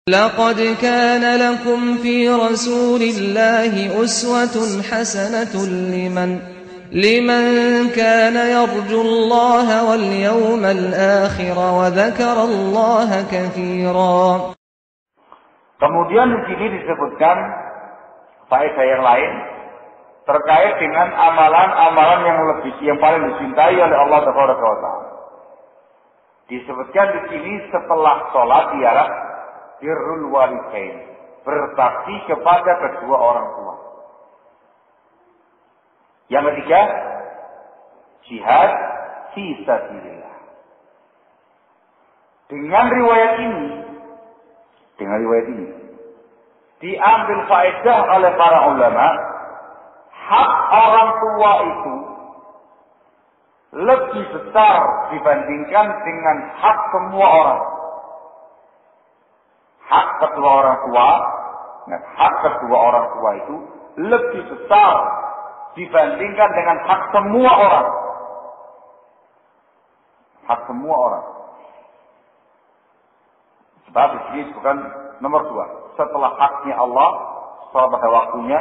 لقد كان لكم في رسول الله أسوة حسنة لمن كان يرجو الله واليوم الآخر وذكر الله كثيرا. Kemudian di sini disebutkan faedah yang lain terkait dengan amalan-amalan yang paling dicintai oleh Allah Taala. Disebutkan di sini setelah sholat ialah birrul walidain, berbakti kepada kedua orang tua. Yang ketiga, jihad fi sabilillah. Dengan riwayat ini diambil faedah oleh para ulama, hak orang tua itu lebih besar dibandingkan dengan hak semua orang. Hak kedua orang tua itu lebih besar dibandingkan dengan hak semua orang. Hak semua orang. Sebab ini bukan nomor 2. Setelah haknya Allah, setelah pada waktunya,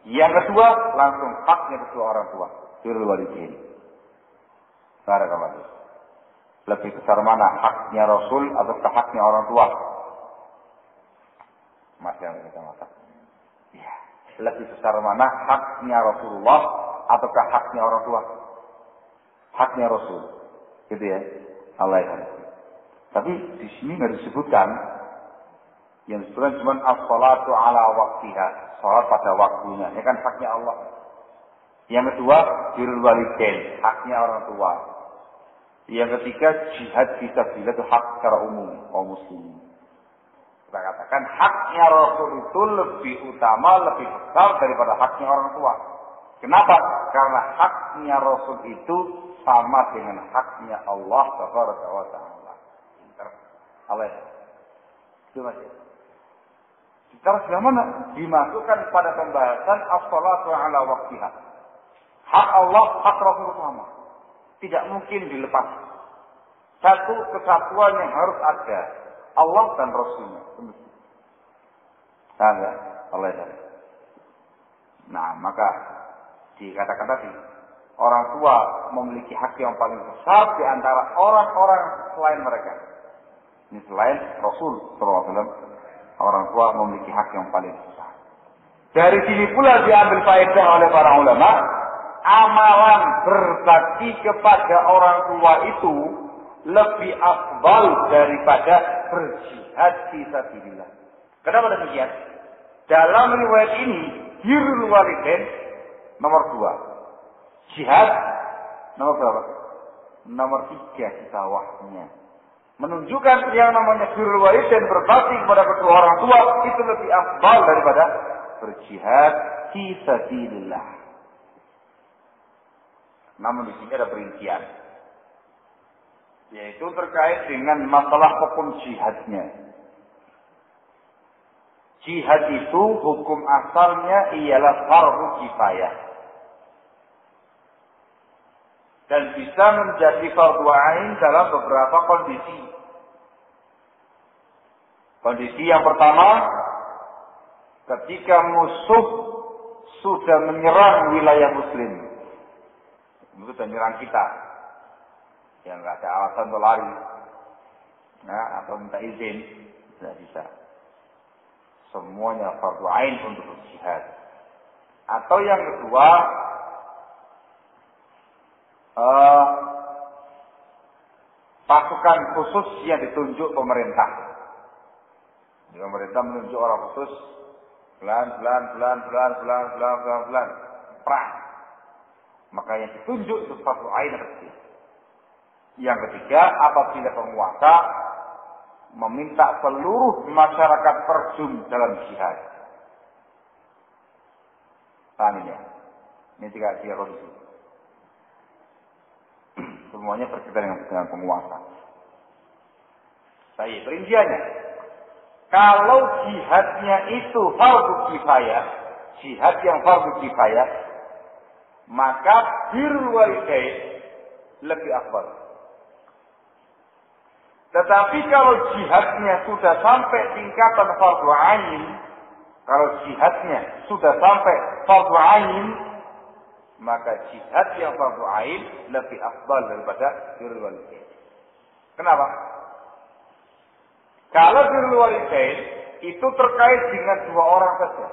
yang kedua langsung haknya kedua orang tua. Birrul walidain. Barakallahu. Lebih besar mana haknya Rasul atau haknya orang tua? Masih yang kita makan. Ya. Lebih besar mana haknya Rasulullah ataukah haknya orang tua? Haknya Rasul. Gitu ya. Allah ya. Tapi di sini nggak disebutkan. Yang disebutkan cuma as-salatu ala waqtiha. Salat pada waktunya. Ini kan haknya Allah. Yang kedua, birrul walidain, haknya orang tua. Yang ketiga, jihad fisabilillah itu hak secara umum kaum muslimin. Kita katakan haknya Rasul itu lebih utama, lebih besar daripada haknya orang tua. Kenapa? Karena haknya Rasul itu sama dengan haknya Allah Subhanahu wa taala. Allah. Itu masih. Sekarang sudah mana? Dimasukkan pada pembahasan as-salatu ala waqtiha. Hak Allah, hak Rasul sama. Tidak mungkin dilepas. Satu kesatuan yang harus ada. Allah dan Rasulnya. Ada. Allah ya. Nah, maka dikatakan tadi, orang tua memiliki hak yang paling besar di antara orang-orang selain mereka. Ini selain Rasul SAW, orang tua memiliki hak yang paling besar. Dari sini pula diambil faedah oleh para ulama, amalan berbakti kepada orang tua itu lebih afdal daripada berjihad fi sabilillah. Kenapa demikian? Dalam riwayat ini, birrul walidain nomor 2. Jihad nomor berapa? Nomor 3 di bawahnya. Menunjukkan yang namanya birrul walidain berbakti kepada kedua orang tua itu lebih afdal daripada berjihad fi sabilillah. Namun di sini ada perincian, yaitu terkait dengan masalah hukum jihadnya. Jihad itu hukum asalnya ialah fardhu kifayah dan bisa menjadi fardhu ain dalam beberapa kondisi. Kondisi yang pertama, ketika musuh sudah menyerang wilayah muslim. Itu sudah menyerang kita. Yang nggak ada alasan untuk lari. Nah, atau minta izin. Tidak bisa. Semuanya fardhu ain untuk berjihad. Atau yang kedua, pasukan khusus yang ditunjuk pemerintah. Jadi pemerintah menunjuk orang khusus. Pelan. Perang. Maka yang ditunjuk itu fardhu ain kecil. Yang ketiga, apabila penguasa meminta seluruh masyarakat terjun dalam jihad. Paham ini ya? Ini tiga kondisi. Semuanya berkaitan dengan penguasa. Baik, perinciannya. Kalau jihadnya itu fardhu kifayah, jihad yang fardhu kifayah, maka birrul walidain lebih afdal. Tetapi kalau jihadnya sudah sampai tingkatan fardu ain, kalau jihadnya sudah sampai fardu ain, maka jihad yang fardu ain lebih afdal daripada birrul walidain. Kenapa? Kalau birrul walidain itu terkait dengan dua orang saja.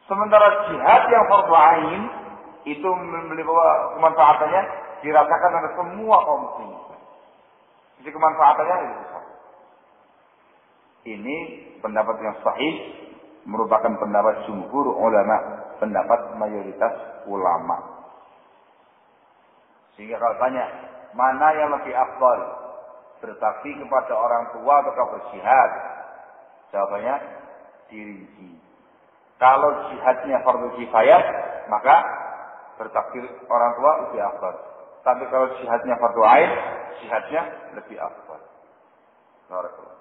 Sementara jihad yang fardu ain itu memiliki kemanfaatannya dirasakan oleh semua kaum muslimin. Jadi kemanfaatannya lebih besar. Ini pendapat yang sahih, merupakan pendapat jumhur ulama, pendapat mayoritas ulama. Sehingga kalau tanya, mana yang lebih afdal? Berbakti kepada orang tua atau berjihad? Jawabannya dirinci. Kalau jihadnya fardu kifayah, maka berbakti orang tua lebih afdal. Tapi kalau jihadnya fardu ain, jihadnya lebih afdal. Barakallahu.